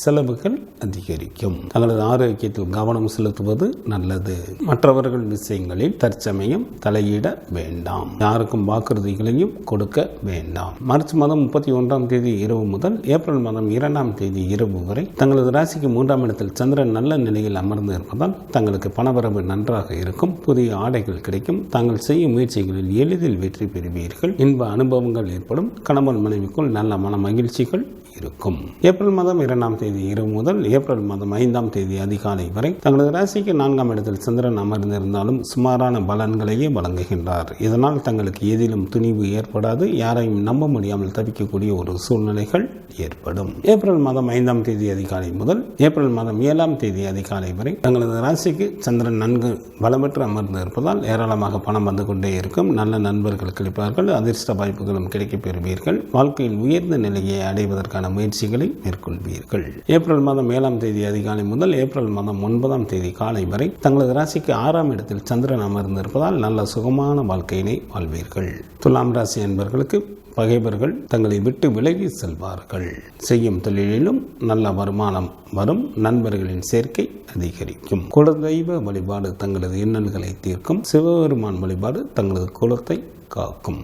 செலவுகள் அதிகரிக்கும். தங்களது ஆரோக்கியத்தில் கவனம் செலுத்துவது நல்லது. மற்றவர்கள் விஷயங்களில் தற்சமயம் தலையிட வேண்டாம். யாருக்கும் வாக்குறுதிகளையும் கொடுக்க வேண்டாம். மார்ச் மாதம் 31ஆம் தேதி இரவு முதல் ஏப்ரல் மாதம் 2ஆம் தேதி இரவு வரை தங்களது ராசிக்கு 3ஆம் இடத்தில் சந்திரன் நல்ல நிலையில் அமர்ந்து இருப்பதால் தங்களுக்கு பணவரவு நன்றாக இருக்கும். புதிய ஆடைகள் கிடைக்கும். தாங்கள் செய்யும் முயற்சிகளில் எளிதில் வெற்றி பெறுவீர்கள். இன்ப அனுபவங்கள் ஏற்படும். கணவன் மனைவிக்குள் நல்ல மன மகிழ்ச்சிகள் இருக்கும். ஏப்ரல் மாதம் 2ஆம் தேதி இரவு முதல் ஏப்ரல் மாதம் 5ஆம் தேதி அதிகாலை வரை தங்களது ராசிக்கு 4ஆம் இடத்தில் சந்திரன் அமர்ந்திருந்தாலும் சுமாரான பலன்களையே வழங்குகின்றார். இதனால் தங்களுக்கு எதிலும் துணிவு ஏற்படாது. யாரையும் நம்ப முடியாமல் தவிக்கக்கூடிய ஒரு சூழ்நிலைகள் ஏற்படும். ஏப்ரல் மாதம் 5ஆம் தேதி அதிகாலை முதல் ஏப்ரல் மாதம் 7ஆம் தேதி அதிகாலை வரை தங்களது ராசிக்கு சந்திரன் நன்கு பலமற்று அமர்ந்து இருப்பதால் ஏராளமாக பணம் வந்து கொண்டே இருக்கும். நல்ல நண்பர்கள் கிடைப்பார்கள். அதிர்ஷ்ட வாய்ப்புகளும் கிடைக்கப் பெறுவீர்கள். வாழ்க்கையில் உயர்ந்த நிலையை அடைவதற்கான முயற்சிகளை மேற்கொள்வீர்கள். ஏப்ரல் மாதம் 7ஆம் தேதி அதிகாலை முதல் ஏப்ரல் மாதம் 9ஆம் தேதி காலை வரை தங்களது ராசிக்கு 6ஆம் இடத்தில் சந்திரன் அமர்ந்திருப்பதால் நல்ல சுகமான வாழ்க்கையினை வாழ்வீர்கள். துலாம் ராசி அன்பர்களுக்கு பகைவர்கள் தங்களை விட்டு விலகி செல்வார்கள். செய்யும் தொழிலிலும் நல்ல வருமானம் வரும். நண்பர்களின் சேர்க்கை அதிகரிக்கும். குலதெய்வ வழிபாடு தங்களது இன்னல்களை தீர்க்கும். சிவபெருமான் வழிபாடு தங்களது குலத்தை காக்கும்.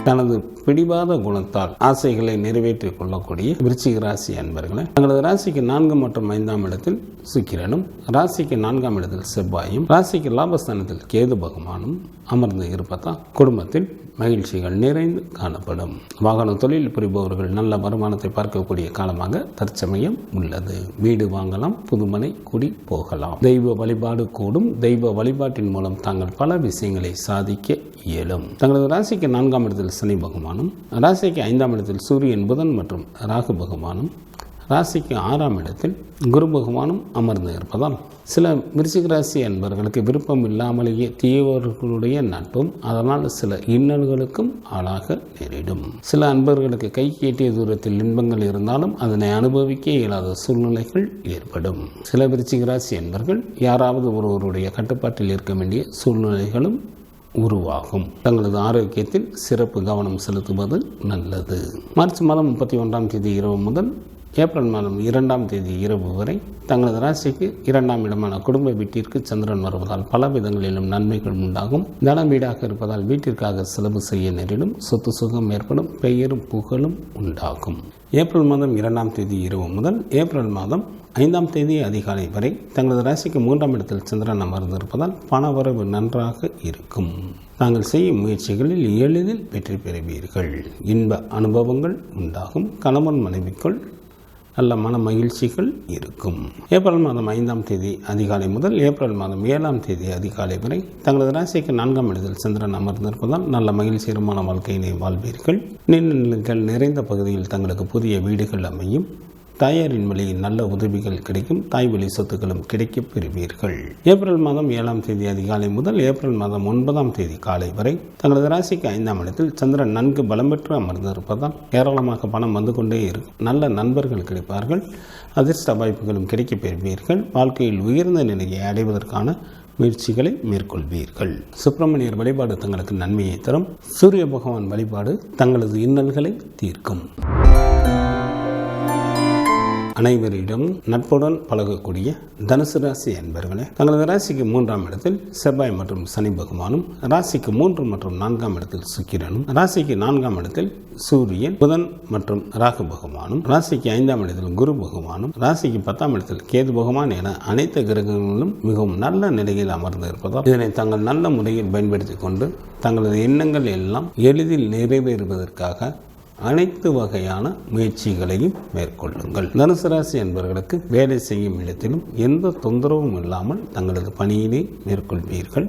தனது பிடிவாத குணத்தால் ஆசைகளை நிறைவேற்றிக் கொள்ளக்கூடிய விருச்சிக ராசி அன்பர்களை தங்களது ராசிக்கு 4 மற்றும் 5ஆம் இடத்தில் சுக்கிரனும், ராசிக்கு 4ஆம் இடத்தில் செவ்வாயும், ராசிக்கு லாபஸ்தானத்தில் கேது பகவானும் அமர்ந்து இருப்பதால் குடும்பத்தில் மகிழ்ச்சிகள் நிறைந்து காணப்படும். வாகன தொழில் புரிபவர்கள் நல்ல வருமானத்தை பார்க்கக்கூடிய காலமாக தற்சமயம் உள்ளது. வீடு வாங்கலாம். புதுமனை குடி போகலாம். தெய்வ வழிபாடு கூடும். தெய்வ வழிபாட்டின் மூலம் தாங்கள் பல விஷயங்களை சாதிக்க இயலும். தங்களது ராசிக்கு 4ஆம் இடத்தில் சனி பகவானும், ராசிக்கு 5ஆம் இடத்தில் சூரியன், புதன் மற்றும் ராகு பகவானும், ராசிக்கு 6ஆம் இடத்தில் குரு பகவானும் அமர்ந்து இருப்பதால் சில விருச்சிக ராசி அன்பர்களுக்கு விருப்பம் இல்லாமலேயே தீயவர்களுடைய நட்பும் அதனால் சில இன்னல்களுக்கும் ஆளாக நேரிடும். சில அன்பர்களுக்கு கை கேட்டிய தூரத்தில் இன்பங்கள் இருந்தாலும் அதனை அனுபவிக்க இயலாத சூழ்நிலைகள் ஏற்படும். சில விருச்சிக ராசி அன்பர்கள் யாராவது ஒருவருடைய கட்டுப்பாட்டில் இருக்க வேண்டிய சூழ்நிலைகளும் உருவாகும். தங்களது ஆரோக்கியத்தில் சிறப்பு கவனம் செலுத்துவது நல்லது. மார்ச் மாதம் 31ஆம் தேதி இரவு முதல் ஏப்ரல் மாதம் 2ஆம் தேதி இரவு வரை தங்களது ராசிக்கு 2ஆம் இடமான குடும்ப வீட்டிற்கு சந்திரன் வருவதால் பல விதங்களிலும் நன்மைகள் உண்டாகும். தன வீடாக இருப்பதால் வீட்டிற்காக செலவு செய்ய நேரிடும். சொத்து சுகம் ஏற்படும். பெயரும் புகழும் உண்டாகும். ஏப்ரல் மாதம் 2ஆம் தேதி இரவு முதல் ஏப்ரல் மாதம் 5ஆம் தேதி அதிகாலை வரை தங்களது ராசிக்கு 3ஆம் இடத்தில் சந்திரன் அமர்ந்திருப்பதால் பணவரவு நன்றாக இருக்கும். தாங்கள் செய்யும் முயற்சிகளில் எளிதில் வெற்றி பெறுவீர்கள். இன்ப அனுபவங்கள் உண்டாகும். கணவன் மனைவிக்குள் நல்ல மன மகிழ்ச்சிகள் இருக்கும். ஏப்ரல் மாதம் 5ஆம் தேதி அதிகாலை முதல் ஏப்ரல் மாதம் 7ஆம் தேதி அதிகாலை வரை தங்களது ராசிக்கு 4ஆம் இடத்தில் சந்திரன் அமர்ந்திருப்பதால் நல்ல மகிழ்ச்சிகரமான வாழ்க்கையினை வாழ்வீர்கள். நிலங்கள் நிறைந்த பகுதியில் தங்களுக்கு புதிய வீடுகள் அமையும். தாயாரின் வழியில் நல்ல உதவிகள் கிடைக்கும். தாய் வழி சொத்துக்களும் கிடைக்கப் பெறுவீர்கள். ஏப்ரல் மாதம் 7ஆம் தேதி அதிகாலை முதல் ஏப்ரல் மாதம் 9ஆம் தேதி காலை வரை தங்களது ராசிக்கு 5ஆம் இடத்தில் சந்திரன் நன்கு பலம் பெற்று அமர்ந்திருப்பதால் ஏராளமாக பணம் வந்து கொண்டே இருக்கும். நல்ல நண்பர்கள் கிடைப்பார்கள். அதிர்ஷ்ட வாய்ப்புகளும் கிடைக்கப் பெறுவீர்கள். வாழ்க்கையில் உயர்ந்த நிலையை அடைவதற்கான முயற்சிகளை மேற்கொள்வீர்கள். சுப்பிரமணியர் வழிபாடு தங்களுக்கு நன்மையை தரும். சூரிய பகவான் வழிபாடு தங்களது இன்னல்களை தீர்க்கும். அனைவரிடம் நட்புடன் பழகக்கூடிய தனுசு ராசி என்பவர்களே, தங்களது ராசிக்கு 3ஆம் இடத்தில் செவ்வாய் மற்றும் சனி பகவானும், ராசிக்கு 3 மற்றும் 4ஆம் இடத்தில் சுக்கிரனும், ராசிக்கு 4ஆம் இடத்தில் சூரியன், புதன் மற்றும் ராகு பகவானும், ராசிக்கு 5ஆம் இடத்தில் குரு பகவானும், ராசிக்கு 10ஆம் இடத்தில் கேது பகவான் என அனைத்து கிரகங்களும் மிகவும் நல்ல நிலையில் அமர்ந்து இருப்பதால் இதனை தங்கள் நல்ல முறையில் பயன்படுத்திக் கொண்டு தங்களது எண்ணங்கள் எல்லாம் எளிதில் நிறைவேறுவதற்காக அனைத்து வகையான முயற்சிகளையும் மேற்கொள்ளுங்கள். தனுசு ராசி என்பவர்களுக்கு வேலை செய்யும் இடத்திலும் எந்த தொந்தரவும் இல்லாமல் தங்களது பணியினை மேற்கொள்வீர்கள்.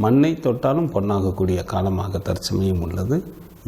மண்ணை தொட்டாலும் பொன்னாகக்கூடிய காலமாக தற்சமயம் உள்ளது.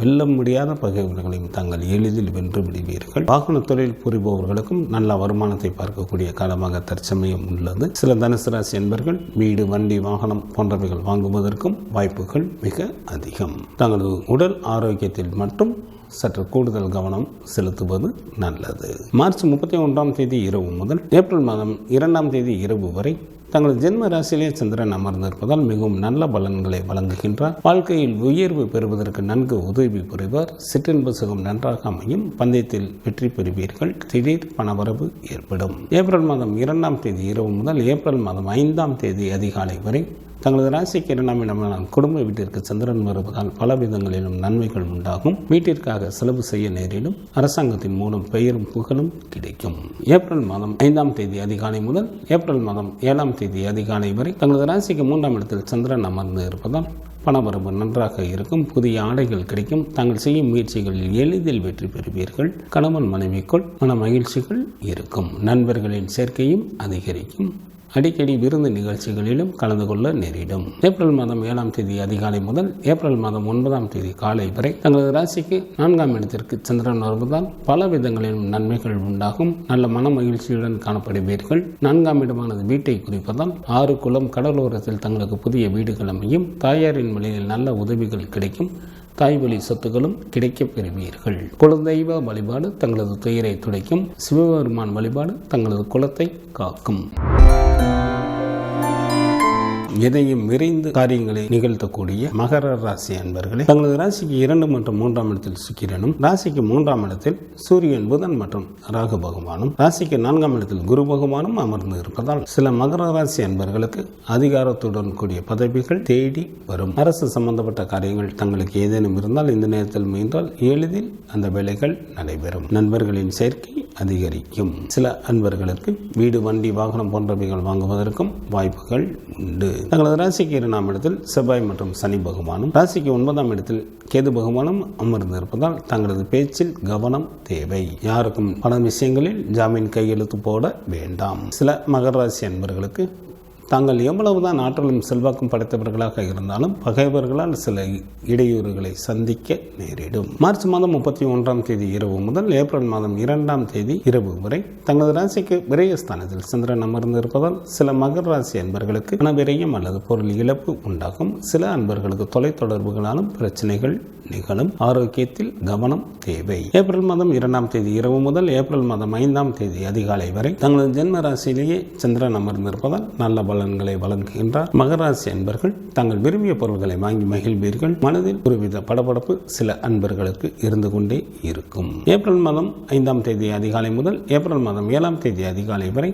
வெல்ல முடியாத பகைவர்களையும் தாங்கள் எளிதில் வென்று விடுவீர்கள். வாகன தொழில் புரிபவர்களுக்கும் நல்ல வருமானத்தை பார்க்கக்கூடிய காலமாக தற்சமயம் உள்ளது. சில தனுசு ராசி என்பவர்கள் வீடு, வண்டி, வாகனம் போன்றவைகள் வாங்குவதற்கும் வாய்ப்புகள் மிக அதிகம். தங்களது உடல் ஆரோக்கியத்தில் மட்டும் சற்று கூடுதல் கவனம் செலுத்துவது நல்லது. மார்ச் 31ஆம் தேதி இரவு முதல் ஏப்ரல் மாதம் 2ஆம் தேதி இரவு வரை தங்களது ஜென்ம ராசியிலே சந்திரன் அமர்ந்திருப்பதால் மிகவும் நல்ல பலன்களை வழங்குகின்றார். வாழ்க்கையில் உயர்வு பெறுவதற்கு நன்கு உதவி புரிவார். சிற்றின்ப சுகம் நன்றாக அமையும். பந்தயத்தில் வெற்றி பெறுவீர்கள். திடீர் பணவரவு ஏற்படும். ஏப்ரல் மாதம் 2ஆம் தேதி இரவு முதல் ஏப்ரல் மாதம் 5ஆம் தேதி அதிகாலை வரை தங்களது ராசிக்கு 2ஆம் இடமான குடும்ப வீட்டிற்கு சந்திரன் வருவதால் பல விதங்களிலும் நன்மைகள் உண்டாகும். வீட்டிற்காக செலவு செய்ய நேரிடும். அரசாங்கத்தின் மூலம் பெயரும் புகழும் கிடைக்கும். ஏப்ரல் மாதம் 5ஆம் தேதி அதிகாலை முதல் ஏப்ரல் மாதம் 7ஆம் தேதி அதிகாலை வரை தங்களது ராசிக்கு 3ஆம் இடத்தில் சந்திரன் அமர்ந்து இருப்பதால் பணவரவு நன்றாக இருக்கும். புதிய ஆடைகள் கிடைக்கும். தாங்கள் செய்யும் முயற்சிகளில் எளிதில் வெற்றி பெறுவீர்கள். கணவன் மனைவிக்குள் மன மகிழ்ச்சிகள் இருக்கும். நண்பர்களின் சேர்க்கையும் அதிகரிக்கும். அடிக்கடி விருந்து நிகழ்ச்சிகளிலும் கலந்து கொள்ள நேரிடும். ஏப்ரல் மாதம் 7ஆம் தேதி அதிகாலை முதல் ஏப்ரல் மாதம் 9ஆம் தேதி காலை வரை தங்களது ராசிக்கு 4ஆம் இடத்திற்கு சந்திரன் வருவதால் பல விதங்களிலும் நன்மைகள் உண்டாகும். நல்ல மன மகிழ்ச்சியுடன் காணப்படுவீர்கள். 4ஆம் இடமானது வீட்டை குறிப்பதால் 6 குளம் கடலோரத்தில் தங்களுக்கு புதிய வீடுகள் அமையும். தாயாரின் வழியில் நல்ல உதவிகள் கிடைக்கும். தாய் வழி சொத்துக்களும் கிடைக்கப் பெறுவீர்கள். குலதெய்வ வழிபாடு தங்களது துயரை துடைக்கும். சிவபெருமான் வழிபாடு தங்களது குலத்தை காக்கும். எதையும் விரைந்து காரியங்களை நிகழ்த்தக்கூடிய மகர ராசி அன்பர்களே, தங்களது ராசிக்கு 2 மற்றும் 3ஆம் இடத்தில் சுக்கிரனும், ராசிக்கு 3ஆம் இடத்தில் சூரியன், புதன் மற்றும் ராகு பகவானும், ராசிக்கு 4ஆம் இடத்தில் குரு பகவானும் அமர்ந்து இருப்பதால் சில மகர ராசி அன்பர்களுக்கு அதிகாரத்துடன் கூடிய பதவிகள் தேடி வரும். அரசு சம்பந்தப்பட்ட காரியங்கள் தங்களுக்கு ஏதேனும் இருந்தால் இந்த நேரத்தில் முயன்றால் எளிதில் அந்த வேலைகள் நடைபெறும். நண்பர்களின் சேர்க்கை அதிகரிக்கும். சில அன்பர்களுக்கு வீடு, வண்டி, வாகனம் போன்றவைகள் வாங்குவதற்கும் வாய்ப்புகள் உண்டு. தங்களது ராசிக்கு 2ஆம் இடத்தில் செவ்வாய் மற்றும் சனி பகவானும், ராசிக்கு 9ஆம் இடத்தில் கேது பகவானும் அமர்ந்து இருப்பதால் தங்களது பேச்சில் கவனம் தேவை. யாருக்கும் பல விஷயங்களில் ஜாமீன் கையெழுத்து போட வேண்டாம். சில மகர ராசி அன்பர்களுக்கு தாங்கள் எவ்வளவுதான் ஆற்றலும் செல்வாக்கும் படைத்தவர்களாக இருந்தாலும் பகைவர்களால் சில இடையூறுகளை சந்திக்க நேரிடும். மார்ச் மாதம் 31ஆம் தேதி இரவு முதல் ஏப்ரல் மாதம் 2ஆம் தேதி இரவு வரை தங்களது ராசிக்கு விரயஸ்தானத்தில் சந்திரன் அமர்ந்து இருப்பதால் சில மகர ராசி அன்பர்களுக்கு பணவிரயம் அல்லது பொருள் இழப்பு உண்டாகும். சில அன்பர்களுக்கு தொலைத்தொடர்புகளாலும் பிரச்சனைகள் நிகழும். ஆரோக்கியத்தில் கவனம் தேவை. ஏப்ரல் மாதம் 2ஆம் தேதி இரவு முதல் ஏப்ரல் மாதம் 5ஆம் தேதி அதிகாலை வரை தங்களது ஜென்ம ராசியிலேயே சந்திரன் அமர்ந்திருப்பதால் நல்ல பலன் பலன்களை வழங்குகின்றார். மகராசி அன்பர்கள் தங்கள் விரும்பிய பொருட்களை வாங்கி மகிழ்வீர்கள். மனதில் ஒருவித படபடப்பு சில அன்பர்களுக்கு இருந்து கொண்டே இருக்கும். ஏப்ரல் மாதம் 5ஆம் தேதி அதிகாலை முதல் ஏப்ரல் மாதம் 7ஆம் தேதி அதிகாலை வரை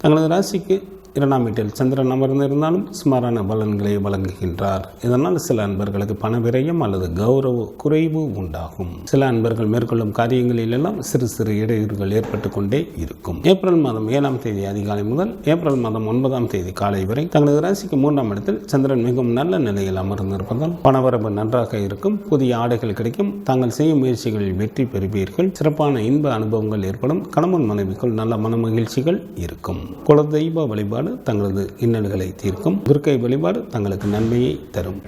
தங்களது ராசிக்கு 2ஆம் வீட்டில் சந்திரன் அமர்ந்திருந்தாலும் சுமாரான பலன்களை வழங்குகின்றார். இதனால் சில அன்பர்களுக்கு பண விரயம் அல்லது கௌரவ குறைவு உண்டாகும். சில அன்பர்கள் மேற்கொள்ளும் காரியங்களில் எல்லாம் சிறு சிறு இடையூறுகள் ஏற்பட்டு கொண்டே இருக்கும். ஏப்ரல் மாதம் 7ஆம் தேதி அதிகாலை முதல் ஏப்ரல் மாதம் 9ஆம் தேதி காலை வரை தங்களது ராசிக்கு 3ஆம் இடத்தில் சந்திரன் மிகவும் நல்ல நிலையில் அமர்ந்திருப்பதால் பணவரவு நன்றாக இருக்கும். புதிய ஆடைகள் கிடைக்கும். தாங்கள் செய்யும் முயற்சிகளில் வெற்றி பெறுவீர்கள். சிறப்பான இன்ப அனுபவங்கள் ஏற்படும். கணவன் மனைவிக்குள் நல்ல மன மகிழ்ச்சிகள் இருக்கும். குலதெய்வ வழிபாடு தங்களது இன்னல்களை தீர்க்கும். துர்க்கை வழிபாடு தங்களுக்கு நன்மையை தரும்.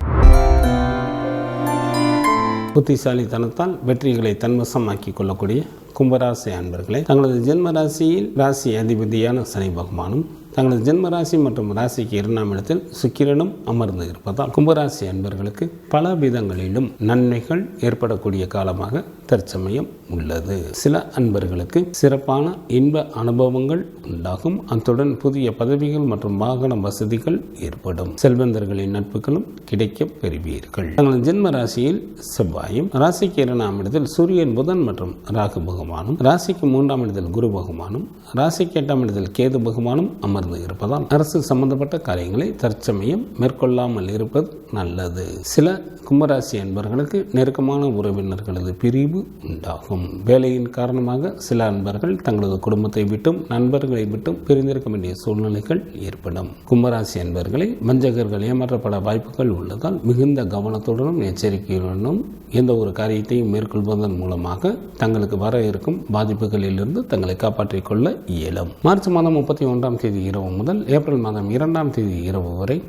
புத்திசாலித்தனத்தால் வெற்றிகளை தன்வசமாக்கிக் கொள்ளக்கூடிய கும்பராசி அன்பர்களே, தங்களது ஜென்ம ராசியில் ராசி அதிபதியான சனி பகவானும் தங்களது ஜென்ம ராசி மற்றும் ராசிக்கு 2ஆம் இடத்தில் சுக்கிரனும் அமர்ந்து இருப்பதால் கும்பராசி அன்பர்களுக்கு பல விதங்களிலும் நன்மைகள் ஏற்படக்கூடிய காலமாக தற்சமயம் உள்ளது. சில அன்பர்களுக்கு சிறப்பான இன்ப அனுபவங்கள் உண்டாகும். அத்துடன் புதிய பதவிகள் மற்றும் வாகன வசதிகள் ஏற்படும். செல்வந்தர்களின் நட்புகளும் கிடைக்க பெறுவீர்கள். தங்களது ஜென்ம ராசியில் செவ்வாயும் ராசிக்கு 2ஆம் இடத்தில் சூரியன் புதன் மற்றும் ராகு பகவானும் ராசிக்கு 3ஆம் இடத்தில் குரு பகவானும் ராசிக்கு 8ஆம் இடத்தில் கேது பகவானும் அமர்ந்து இருப்பதால் அரசு சம்பந்தப்பட்ட காரியங்களை தற்சமயம் மேற்கொள்ளாமல் இருப்பது நல்லது. சில கும்பராசி அன்பர்களுக்கு நெருக்கமான உறவினர்களது பிரிவு உண்டாகும். வேலையின் காரணமாக சில அன்பர்கள் தங்களது குடும்பத்தை விட்டும் நண்பர்களை விட்டும் பிரிந்திருக்க வேண்டிய சூழ்நிலைகள் ஏற்படும். கும்பராசி அன்பர்களை வஞ்சகர்கள் ஏமாற்றப்பட வாய்ப்புகள் உள்ளதால் மிகுந்த கவனத்துடனும் எச்சரிக்கையுடனும் எந்த ஒரு காரியத்தையும் மேற்கொள்வதன் மூலமாக தங்களுக்கு வர இருக்கும் பாதிப்புகளிலிருந்து தங்களை காப்பாற்றிக் கொள்ள இயலும். மார்ச் மாதம் 31ஆம் தேதி இரவு முதல் ஏப்ரல் மாதம் 2ஆம் தேதி இரவு வரை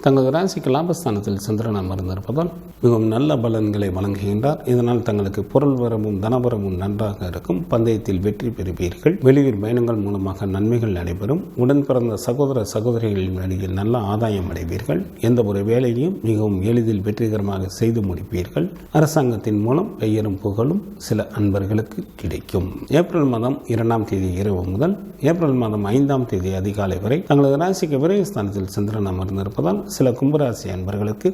தங்களது ராசிக்கு லாபஸ்தானத்தில் சந்திரன் அமர்ந்திருப்பதால் மிகவும் நல்ல பலன்களை வழங்குகின்றார். இதனால் தங்களுக்கு பொருள் வரவும் தனவரவும் நன்றாக இருக்கும். பந்தயத்தில் வெற்றி பெறுவீர்கள். வெளியூர் பயணங்கள் மூலமாக நன்மைகள் நடைபெறும். உடன் பிறந்த சகோதர சகோதரிகளின் வழியில் நல்ல ஆதாயம் அடைவீர்கள். எந்த ஒரு வேலையையும் மிகவும் எளிதில் வெற்றிகரமாக செய்து முடிப்பீர்கள். அரசாங்கத்தின் மூலம் பெயரும் புகழும் சில அன்பர்களுக்கு கிடைக்கும். ஏப்ரல் மாதம் 2ஆம் தேதி இரவு முதல் ஏப்ரல் மாதம் 5ஆம் தேதி அதிகாலை வரை தங்களது ராசிக்கு விரயஸ்தானத்தில் சந்திரன் அமர்ந்திருப்பதால் சில கும்பராசி அன்பர்களுக்கு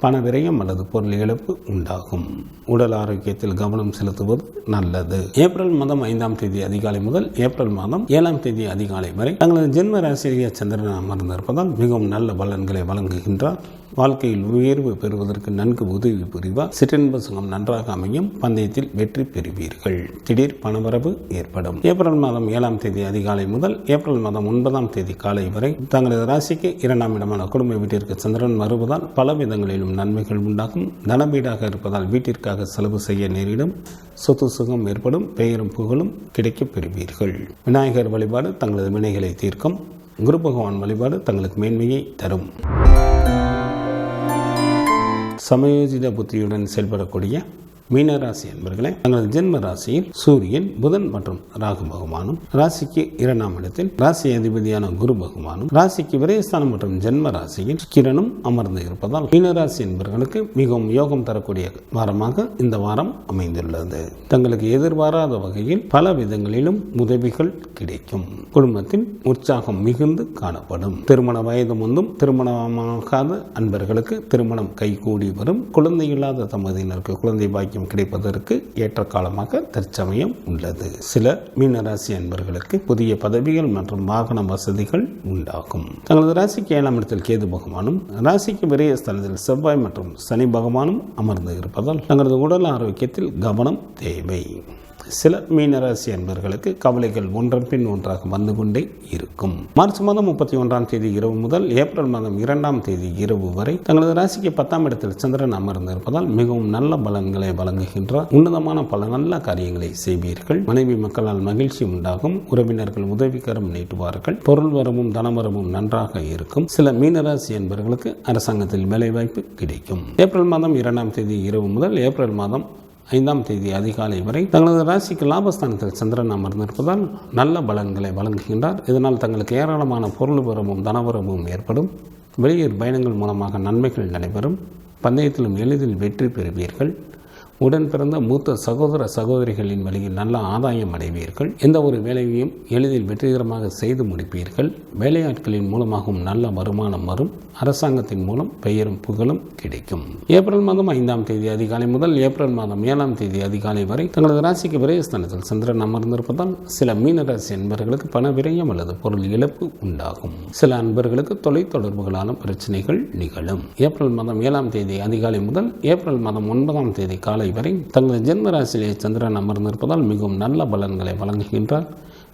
பண விரயம் அல்லது பொருள் இழப்பு உண்டாகும். உடல் ஆரோக்கியத்தில் கவனம் செலுத்துவது நல்லது. ஏப்ரல் மாதம் 5ஆம் தேதி அதிகாலை முதல் ஏப்ரல் மாதம் 7ஆம் தேதி அதிகாலை வரை தங்களது ஜென்ம ராசியிலேயே சந்திரன் அமர்ந்திருப்பதால் மிகவும் நல்ல பலன்களை வழங்குகின்றார். வாழ்க்கையில் உயர்வு பெறுவதற்கு நன்கு உதவி புரிவார். சிற்றின்ப சுகம் நன்றாக அமையும். பந்தயத்தில் வெற்றி பெறுவீர்கள். திடீர் பணவரவு ஏற்படும். ஏப்ரல் மாதம் 7ஆம் தேதி அதிகாலை முதல் ஏப்ரல் மாதம் 9ஆம் தேதி காலை வரை தங்களது ராசிக்கு 2ஆம் இடமான குடும்ப வீட்டிற்கு சந்திரன் வருவதால் பல விதங்களிலும் நன்மைகள் உண்டாகும். தனவீடாக இருப்பதால் வீட்டிற்காக செலவு செய்ய நேரிடும். சொத்து சுகம் ஏற்படும். பெயரும் புகழும் கிடைக்கப் பெறுவீர்கள். விநாயகர் வழிபாடு தங்களது வினைகளை தீர்க்கும். குரு பகவான் வழிபாடு தங்களுக்கு மேன்மையை தரும். சமயோஜித புத்தியுடன் செயல்படக்கூடிய மீனராசி என்பர்களே, தங்களது ஜென்ம ராசியில் சூரியன் புதன் மற்றும் ராகு பகவானும் ராசிக்கு 2ஆம் இடத்தில் ராசி அதிபதியான குரு பகவானும் ராசிக்கு விரயஸ்தானம் மற்றும் ஜென்ம ராசியில் கிரணும் அமர்ந்து இருப்பதால் மீனராசி என்பவர்களுக்கு மிகவும் யோகம் தரக்கூடிய வாரமாக இந்த வாரம் அமைந்துள்ளது. தங்களுக்கு எதிர்பாராத வகையில் பல விதங்களிலும் உதவிகள் கிடைக்கும். குடும்பத்தில் உற்சாகம் மிகுந்து காணப்படும். திருமண வயது முந்தும் திருமணமாகாத அன்பர்களுக்கு திருமணம் கைகூடி வரும். குழந்தை இல்லாத தம்பதியினருக்கு குழந்தை பாக்கியம் கிடைப்பதற்கு ஏற்ற காலமாக தற்சமயம் உள்ளது. சில மீனராசி அன்பர்களுக்கு புதிய பதவிகள் மற்றும் வாகன வசதிகள் உண்டாகும். தங்களது ராசிக்கு 7ஆம் இடத்தில் கேது பகவானும் ராசிக்கு விரயஸ்தானத்தில் செவ்வாய் மற்றும் சனி பகவானும் அமர்ந்து இருப்பதால் தங்களது உடல் ஆரோக்கியத்தில் கவனம் தேவை. சில மீனராசி அன்பர்களுக்கு கவலைகள் ஒன்றன் பின் ஒன்றாக வந்து கொண்டே இருக்கும். மார்ச் மாதம் 31ஆம் தேதி இரவு முதல் ஏப்ரல் மாதம் 2ஆம் தேதி இரவு வரை தங்களது ராசிக்கு 10ஆம் இடத்தில் சந்திரன் அமர்ந்து இருப்பதால் மிகவும் நல்ல பலன்களை வழங்குகின்றார். உன்னதமான பல நல்ல காரியங்களை செய்வீர்கள். மனைவி மக்களால் மகிழ்ச்சி உண்டாகும். உறவினர்கள் உதவிகரம் நீட்டுவார்கள். பொருள் வரவும் தனவரவும் நன்றாக இருக்கும். சில மீனராசி அன்பர்களுக்கு அரசாங்கத்தில் வேலைவாய்ப்பு கிடைக்கும். ஏப்ரல் மாதம் 2ஆம் தேதி இரவு முதல் ஏப்ரல் மாதம் 5ஆம் தேதி அதிகாலை வரை தங்களது ராசிக்கு லாபஸ்தானத்தில் சந்திரன் அமர்ந்திருப்பதால் நல்ல பலன்களை வழங்குகின்றார். இதனால் தங்களுக்கு ஏராளமான பொருள் வரவும் தனவரவும் ஏற்படும். வெளியூர் பயணங்கள் மூலமாக நன்மைகள் நடைபெறும். பந்தயத்திலும் எளிதில் வெற்றி பெறுவீர்கள். உடன் பிறந்த மூத்த சகோதர சகோதரிகளின் வழியில் நல்ல ஆதாயம் அடைவீர்கள். எந்த ஒரு வேலையையும் எளிதில் வெற்றிகரமாக செய்து முடிப்பீர்கள். வேலையாட்களின் மூலமாகவும் நல்ல வருமானம் வரும். அரசாங்கத்தின் மூலம் பெயரும் புகழும் கிடைக்கும். ஏப்ரல் மாதம் 5ஆம் தேதி அதிகாலை முதல் ஏப்ரல் மாதம் 7ஆம் தேதி அதிகாலை வரை தங்களது ராசிக்கு விரயஸ்தானத்தில் சந்திரன் அமர்ந்திருப்பதால் சில மீனராசி அன்பர்களுக்கு பண விரயம் அல்லது பொருள் இழப்பு உண்டாகும். சில அன்பர்களுக்கு தொலைத்தொடர்புகளான பிரச்சனைகள் நிகழும். ஏப்ரல் மாதம் 7ஆம் தேதி அதிகாலை முதல் ஏப்ரல் மாதம் 9ஆம் தேதி காலை வரை தங்களது ஜென்ம ராசியிலே சந்திரன் அமர்ந்திருப்பதால் மிகவும் நல்ல பலன்களை வழங்குகின்றார்.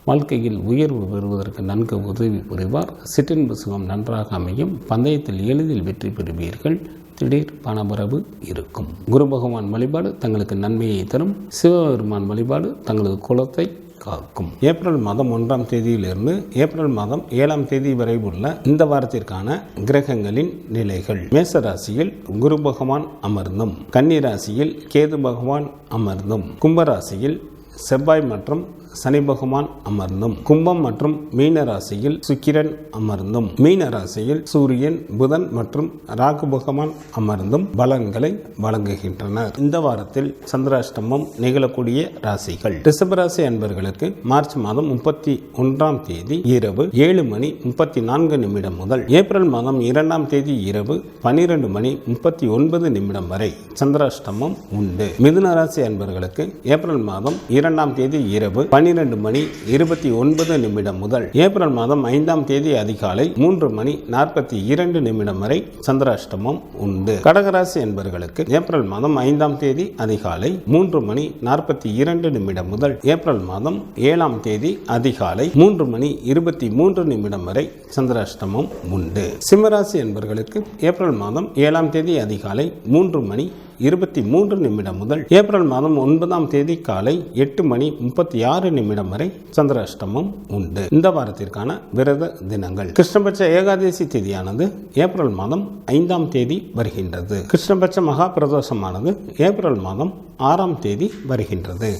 வாழ்க்கையில் உயர்வு பெறுவதற்கு நன்கு உதவி புரிவார். சிற்றின்பு சுகம் நன்றாக அமையும். பந்தயத்தில் எளிதில் வெற்றி பெறுவீர்கள். திடீர் பணவரவு இருக்கும். குரு பகவான் வழிபாடு தங்களுக்கு நன்மையை தரும். சிவபெருமான் வழிபாடு தங்களது குலத்தை காக்கும். ஏப்ரல் மாதம் 1ஆம் தேதியிலிருந்து ஏப்ரல் மாதம் 7ஆம் தேதி வரை உள்ள இந்த வாரத்திற்கான கிரகங்களின் நிலைகள். மேச ராசியில் குரு பகவான் அமர்ந்தும், கன்னி ராசியில் கேது பகவான் அமர்ந்தும், கும்பராசியில் செவ்வாய் மற்றும் சனி பகவான் அமர்ந்தும், கும்பம் மற்றும் மீன ராசியில் சுக்கிரன் அமர்ந்தும், மீன ராசியில் சூரியன், புதன் மற்றும் ராகு பகவான் அமர்ந்தும் பலன்களை வழங்குகின்றனர். இந்த வாரத்தில் சந்திராஷ்டமம் நிகழக்கூடிய ராசிகள். ரிஷபராசி அன்பர்களுக்கு மார்ச் மாதம் 31ஆம் தேதி இரவு 7:34 முதல் ஏப்ரல் மாதம் 2ஆம் தேதி இரவு 12:39 வரை சந்திராஷ்டமம் உண்டு. மிதுன ராசி அன்பர்களுக்கு ஏப்ரல் மாதம் 2ஆம் தேதி இரவு 12:29 முதல் ஏப்ரல் மாதம் 5ஆம் தேதி அதிகாலை 3:42 வரை சந்திராஷ்டமம் உண்டு. கடகராசி என்பவர்களுக்கு ஏப்ரல் மாதம் 5ஆம் தேதி அதிகாலை 3:42 முதல் ஏப்ரல் மாதம் 7ஆம் தேதி அதிகாலை 3:23 வரை சந்திராஷ்டமம் உண்டு. சிம்மராசி என்பவர்களுக்கு ஏப்ரல் மாதம் 7ஆம் தேதி அதிகாலை 3:23 முதல் ஏப்ரல் மாதம் 9ஆம் தேதி காலை 8:36 வரை சந்திராஷ்டமம் உண்டு. இந்த வாரத்திற்கான விரத தினங்கள். கிருஷ்ணபட்ச ஏகாதசி தேதியானது ஏப்ரல் மாதம் 5ஆம் தேதி வருகின்றது. கிருஷ்ணபட்ச மகா பிரதோஷமானது ஏப்ரல் மாதம் 6ஆம் தேதி வருகின்றது.